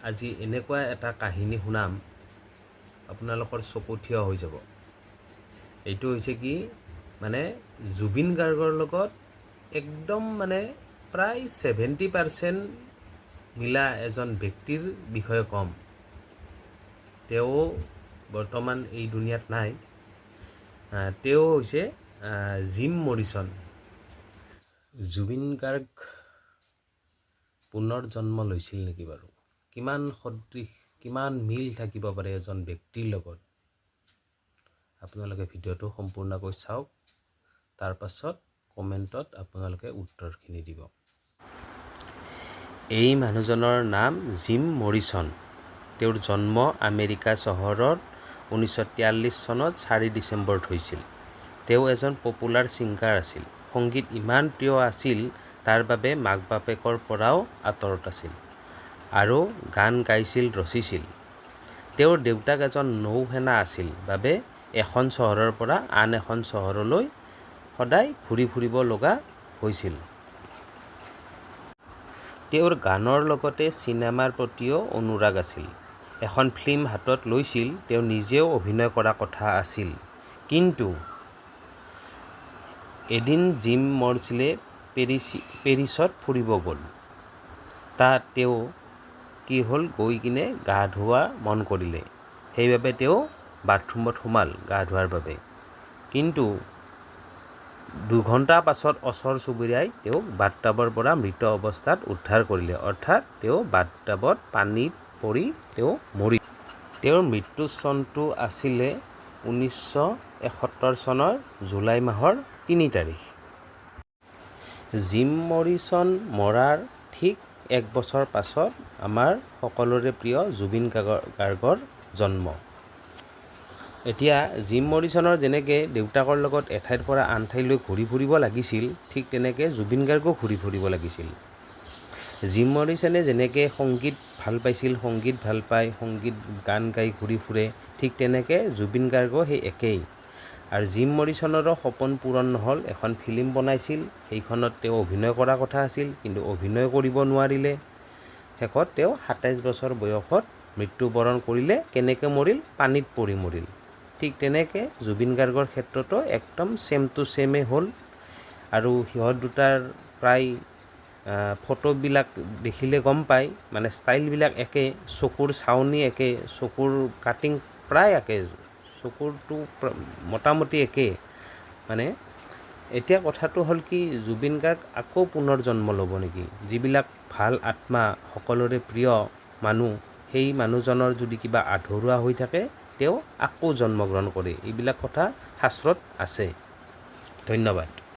আজি এনেকুৱা এটা কাহিনী শুনাম আপোনালোকৰ চকু থিয় হৈ যাব। এইটো হৈছে কি মানে জুবিন গাৰ্গৰ লগত একদম মানে প্ৰায় 70% মিলা এজন ব্যক্তিৰ বিষয়ে ক'ম। তেওঁ বৰ্তমান এই দুনিয়াত নাই। তেওঁ হৈছে জিম মৰিছন। জুবিন গাৰ্গ পুনৰ জন্ম লৈছিল নেকি বাৰু? কিমান সদৃশ, কিমান মিল থাকিব পাৰে এজন ব্যক্তিৰ লগত? আপোনালোকে ভিডিঅ'টো সম্পূৰ্ণকৈ চাওক, তাৰ পাছত কমেণ্টত আপোনালোকে উত্তৰখিনি দিব। এই মানুহজনৰ নাম জিম মৰিছন। তেওঁৰ জন্ম আমেৰিকা চহৰত 1943 চনত 4 ডিচেম্বৰত হৈছিল। তেওঁ এজন পপুলাৰ ছিংগাৰ আছিল। সংগীত ইমান প্ৰিয় আছিল তাৰ বাবে মাক বাপেকৰ পৰাও আঁতৰত আছিল আৰু গান গাইছিল, ৰচিছিল। তেওঁৰ দেউতাক এজন নৌসেনা আছিল বাবে এখন চহৰৰ পৰা আন এখন চহৰলৈ সদায় ঘূৰি ফুৰিব লগা হৈছিল। তেওঁৰ গানৰ লগতে চিনেমাৰ প্ৰতিও অনুৰাগ আছিল। এখন ফিল্ম হাতত লৈছিল। তেওঁ নিজেও অভিনয় কৰা কথা আছিল। কিন্তু এদিন জিম মৰিছনে পেৰিছত ফুৰিব গ'ল। তাত তেওঁ কি হ'ল, গৈ কিনে গা ধোৱা মন কৰিলে। সেইবাবে তেওঁ বাথৰুমত সোমাল গা ধোৱাৰ বাবে। কিন্তু 2 ঘণ্টা পাছত ওচৰ চুবুৰীয়াই তেওঁক বাথটাবৰ পৰা মৃত অৱস্থাত উদ্ধাৰ কৰিলে। অৰ্থাৎ তেওঁ বাথটাবত পানীত পৰি তেওঁ মৰিল। তেওঁৰ মৃত্যু চনটো আছিলে 1971 চনৰ জুলাই মাহৰ 3 তাৰিখ। জিম মৰিছন মৰাৰ ঠিক 1 বছৰ পাছত আমাৰ সকলোৰে প্ৰিয় জুবিন গাৰ্গৰ জন্ম। এতিয়া জিম মৰিছনৰ যেনেকৈ দেউতাকৰ লগত এঠাইৰ পৰা আন ঠাইলৈ ঘূৰি ফুৰিব লাগিছিল, ঠিক তেনেকৈ জুবিন গাৰ্গো ঘূৰি ফুৰিব লাগিছিল। জিম মৰিছনে যেনেকৈ সংগীত ভাল পাইছিল, সংগীত ভাল পায়, সংগীত গান গাই ঘূৰি ফুৰে, ঠিক তেনেকৈ জুবিন গাৰ্গো সেই একেই। আৰু জিম মৰিছনৰো সপোন পূৰণ নহ'ল। এখন ফিল্ম বনাইছিল, সেইখনত তেওঁ অভিনয় কৰাৰ কথা আছিল, কিন্তু অভিনয় কৰিব নোৱাৰিলে। শেষত তেওঁ 27 বছৰ বয়সত মৃত্যুবৰণ কৰিলে। কেনেকৈ মৰিল? পানীত পৰি মৰিল। ঠিক তেনেকৈ জুবিন গাৰ্গৰ ক্ষেত্ৰতো একদম ছেম টু ছেমেই হ'ল। আৰু সিহঁত দুটাৰ প্ৰায় ফটোবিলাক দেখিলে গম পায়, মানে ষ্টাইলবিলাক একে, চকুৰ চাউনি একে, চকুৰ কাটিং প্ৰায় একে, চকুৰটো মোটামুটি একে। মানে এতিয়া কথাটো হ'ল কি, জুবিন গাৰ্গ আকৌ পুনৰ জন্ম ল'ব নেকি? যিবিলাক ভাল আত্মা, সকলোৰে প্ৰিয় মানুহ, সেই মানুহজনৰ যদি কিবা আধৰুৱা হৈ থাকে, তেওঁ আকৌ জন্মগ্ৰহণ কৰে। এইবিলাক কথা শাস্ত্ৰত আছে। ধন্যবাদ।